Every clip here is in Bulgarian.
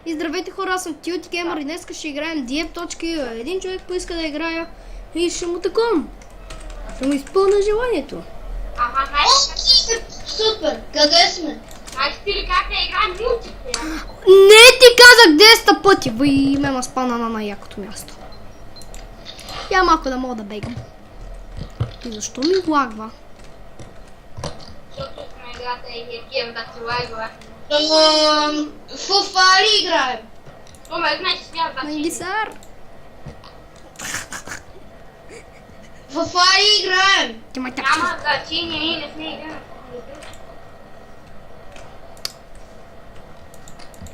И здравейте хора, аз съм Tilty Gamer и днес ще играем Diep.io. Един човек поиска да играя и ще му таком. Ще му изпълня желанието. Ама, Супер! Къде сме? знаеш ти ли как да играем мултиплеер? Не ти казах 10 пъти. Въй, ме ма спана на най-якото място. Я малко да мога да бегам. И защо ми лагва? Защото сме играта и хекием да ти лагва. В Фари играем. Томе, знаеш смях да На си. гисар. В Фари играем. Ти май така. Няма значение, ние не сме играли.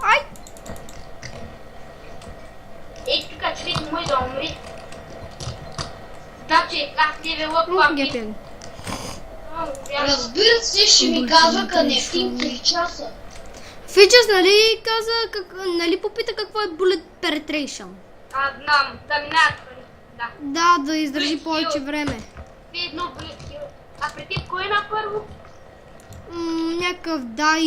Ай! Ей, тук човек не може да умри. Значи, аз левелъпвам и... Гепен. Разбира се, ще ми казва Connecting 3 часа. Фичес, нали каза, нали попита какво е Bullet Penetration? Знам, да минават пари. Да. Да издържи Bullet повече Hell. време. Ти едно Bullet Hell. А при теб кой е на първо? Някакъв дай...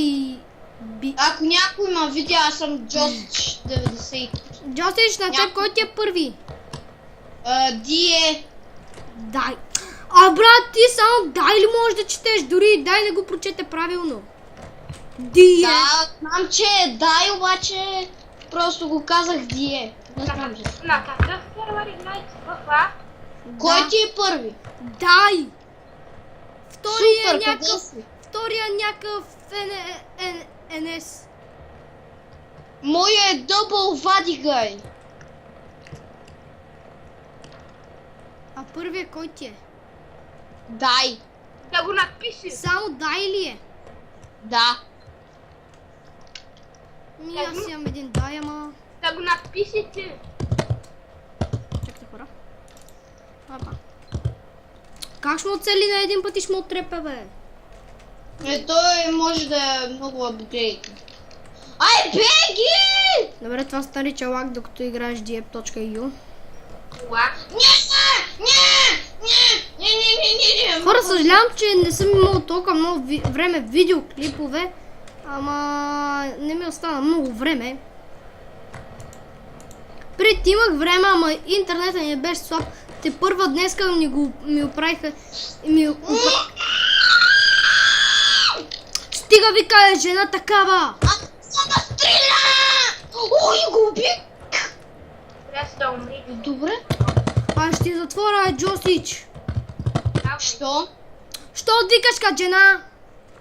Ако някой ма видя, аз съм Джостич 90. Джостич, на теб кой ти е първи? Дие. Дай. А брат, ти само дай ли можеш да четеш? Дори дай не го прочете правилно. Дие. Да, знам, че е дай, обаче просто го казах Дие. Не знам, че. На какъв сервер играете? В А? Кой ти е първи? Дай. Втория Супер, къде някакъв... си? Втория някакъв НС. Моя е дъбъл вадигай. А първия кой ти е? Дай. Да го напиши. Само дай ли е? Да. Аз имам един дай, ама... Да го напишете. Чакайте хора. Опа. Как ще му оцели на един път и ще му отрепе, бе? Той може да е много апгрейд. Ай, беги! Добре, това се нарича лаг, докато играеш Diep.io. Това. Не. Хора, съжалявам, че не съм имал толкова много време видеоклипове, ама не ми остана много време. Преди имах време, ама интернета не беше слаб. Те първа днеска ми оправиха... Стига ви кае, жена такава! Сега стреля! Ой, го убих! Трябва да умри. Добре. Аз ще затворя, Джосич! Що? Що викаш ка, жена?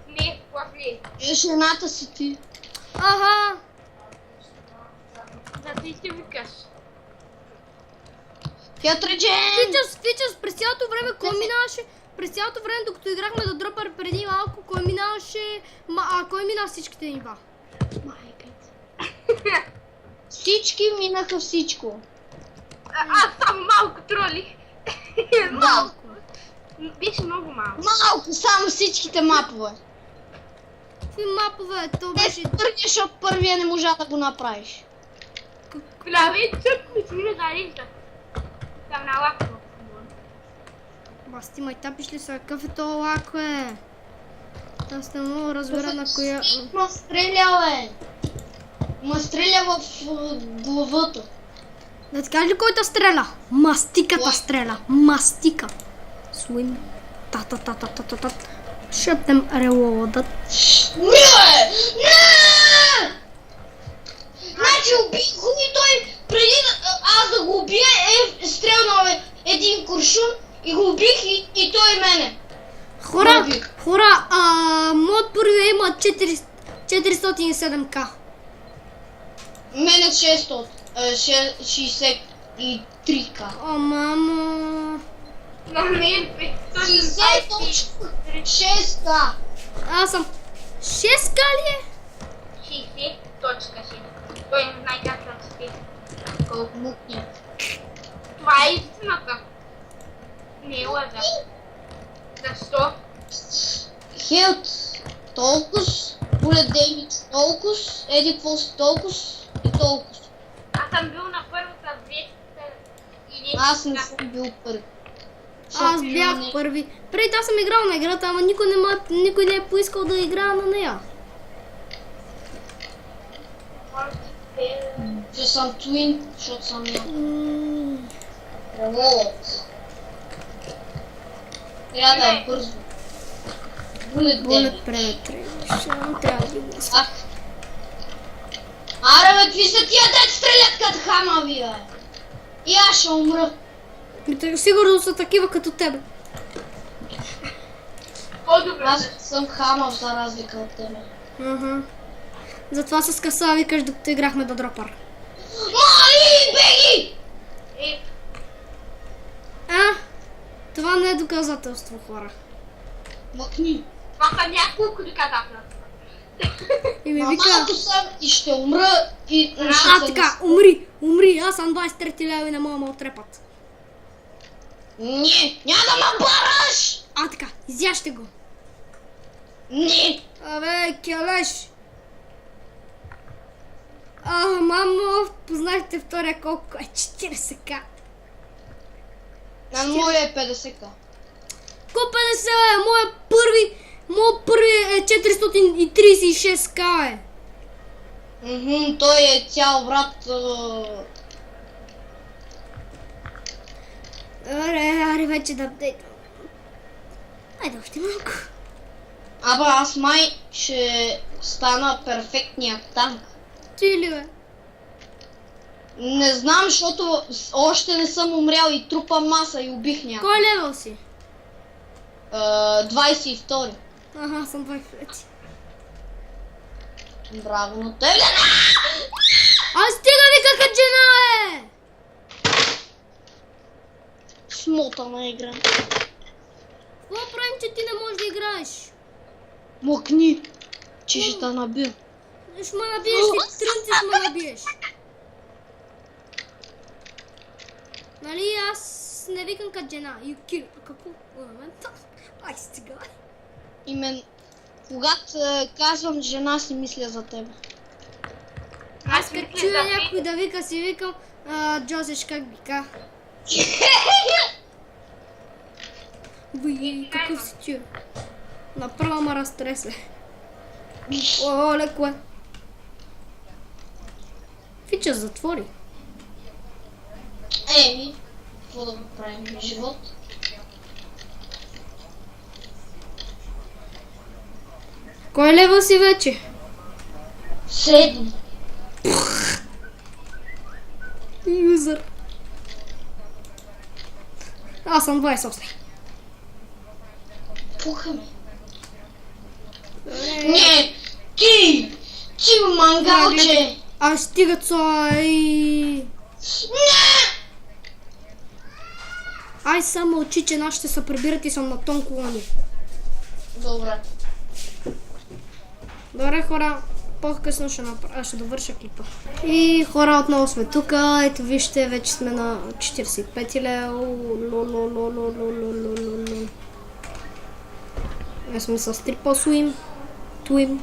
Не, плафли. Жената си ти. Аха! Да ти ще викаш. Хетриджен! Фичъс, през цялото време кой минаваше? През цялото време, докато играхме до дропър преди малко, кой минаваше... кой мина всичките нива? Всички минаха всичко. Аз само малко тролих. Да. Беше много малко. Малко, само всичките мапове. Какви мапове? То Те беше... първия, защото първия не можа да го направиш. Бля, чак ми си не зарежда. Там на лапто. Басти, май тапиш ли са? Какъв е то лак, бе? Аз не мога разбера на коя... Ма стреля, бе. Ма стреля в главата. Да ти кажа ли кой те стреля? Мастиката стреля. Мастика. Суим. Та-та-та-та-та-та. Шептем релодът. Не! Значи убих го и той преди аз да го убия е стрелнал един куршум и го убих и той мене. Хора, моят първия има 407к. Мене 63к. О, мамо. На мен 60.6к. Аз съм 6к ли е? 60.6. Той не знае как да спи. Колко мукни. Това е истината. Не е лъжа. Защо? Хелт толкова, булет деймидж толкова, еди какво си толкова и толкова. Аз съм бил на първата 200 и нещо. Аз не съм бил първи. Аз бях първи. Преди аз съм играл на играта, ама никой не е поискал да играя на нея. Мултиплеер. Че съм твин, защото съм я. Вот. Трябва да е бързо. Булет Bullet penetration. Трябва да ги Ах. Аре бе, какви са тия дет стрелят като хамави, бе? И аз ще умра. Сигурно са такива като тебе. По-добре. Аз съм хамав за разлика от тебе. Затова с къса викаш, докато играхме до дропър. Мали, беги! Това не е доказателство, хора. Мъкни. Това са няколко доказателства. И ми вика, Малко съм и ще умра и така, умри, аз съм 23 лева и не мога да ме отрепат. Не, няма да ме бараш! Така, изяжте го. Не! Абе, келеш. Мамо, познахте втория колко е 40к. На моя е 50к. Ко 50 е? Моят първи е 436к е. Той е цял брат. Аре, вече да апдейтвам. Айде още малко. Абе, аз май ще стана перфектния танк. Ти ли бе? Не знам, защото още не съм умрял и трупа маса и убих някой. Кой левел си? 22. Ага, съм 23. Браво на тебе. Стига ви кака жена е! Смотана игра. Какво правим, че ти не можеш да играеш? Мокни, че ще те набия. Ще ме набиеш ли? Трънци ще ме набиеш. Нали аз не викам като жена. You kill. А какво? Ай стига. Имен, когато казвам жена, си мисля за теб. Аз като чуя някой да вика, си викам Джозеш как вика. Уй, какъв си чуя. Направо ме разтресе. О, леко е. Фича затвори. Еми, какво да го правим? Живот? Кой левел си вече? 7. Юзър. Аз съм 28. Пуха ми. Не! Ти! Ти мангалче! Стига цой! Не! Ай само очи, че нас ще се прибират и съм на тон колони. Добре. Добре, хора, по-късно ще довърша клипа. И хора, отново сме тук. Ето вижте, вече сме на 45 лео. Сме с трипъл суим. Туим.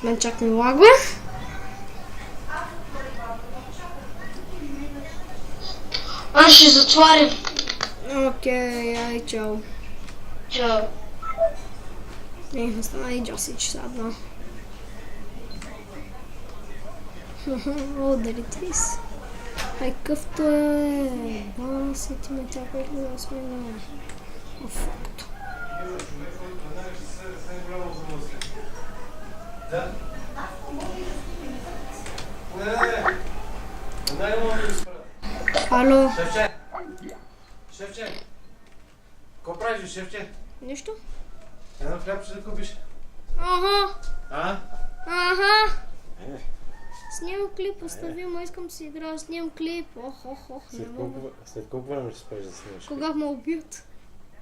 Мен чак ми лагва. Аз ще затварям. Окей, ай, чао. Чао. Ай, Джосич садна. О, дали трис. Ай, къвто е. Басите ме чакай да сме на... Офакто. Ало. Шефче! Какво правиш, шефче? Нищо? Едно хлябче да купиш? Ага. А? Снимам клип, остави ма, искам да си играя, снимам клип. Не мога. След колко време ще спреш да снимаш? Кога ме убият?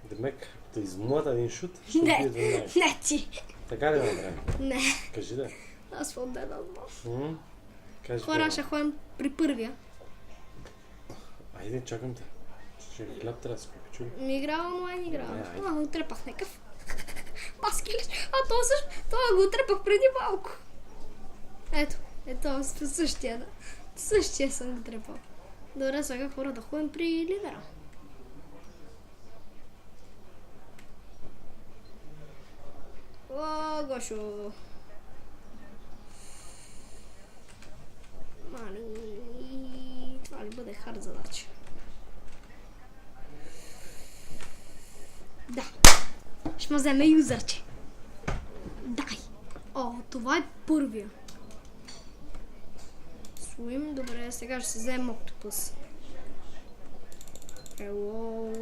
Демек, те измлата един шут, ще Не, убият веднага. не ти. Така ли направим? Не, Кажи да. аз съм дедал. Кажи Хора, да. ще ходим при първия. Айде, чакам те. Ще хляб трябва да си купи, чули? Ми играва онлайн игра. Айде. Отрепах някакъв. Паскилиш. Това го отрепах преди малко. Ето, същия, да. Същия съм го трепал. Добре, сега хора да ходим при лидера. О, Гошо. Мали, това ли бъде хард задача? Да. Ще ме вземе юзърче. Дай. О, това е първия. Swim, добре, сега ще се вземем октопус. Ело.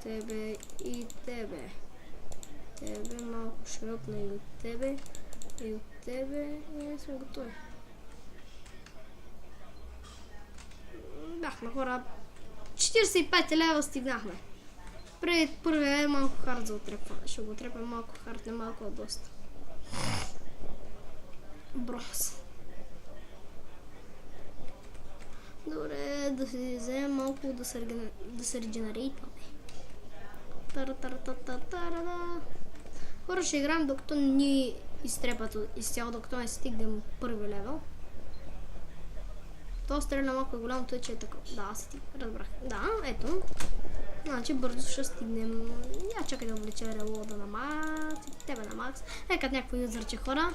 Тебе и тебе. Тебе малко ще ропна и от тебе. И от тебе. И не сме готови. Бяхме хора. 45 лева стигнахме. Пред първия е малко хард за отрепване. Ще го отрепя малко хард, не малко, а доста. Бронз. Добре, да си вземем малко да се регенеритваме. Тара-тара-та-та-тара-да. Хора, ще играем докато ни изтрепат изцяло, докато не стигнем първи левел. То стреля малко голямо, тъй че е така. Да, разбрах. Да, ето. Значи бързо ще стигнем. Я чакай да облече релода на Макс и тебе на Макс. Като някакво юзърче хора.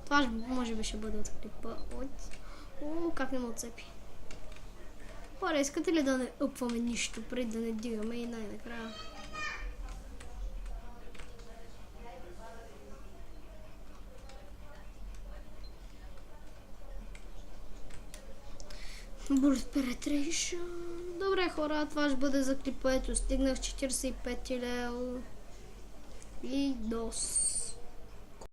Това може би ще бъде от клипа. Как не ме отцепи. Хора, искате ли да не upваме нищо, преди да не дигаме и най-накрая? Bullet Penetration. Добре хора, това ще бъде за клипа. Ето, стигнах 45 лева. И дос.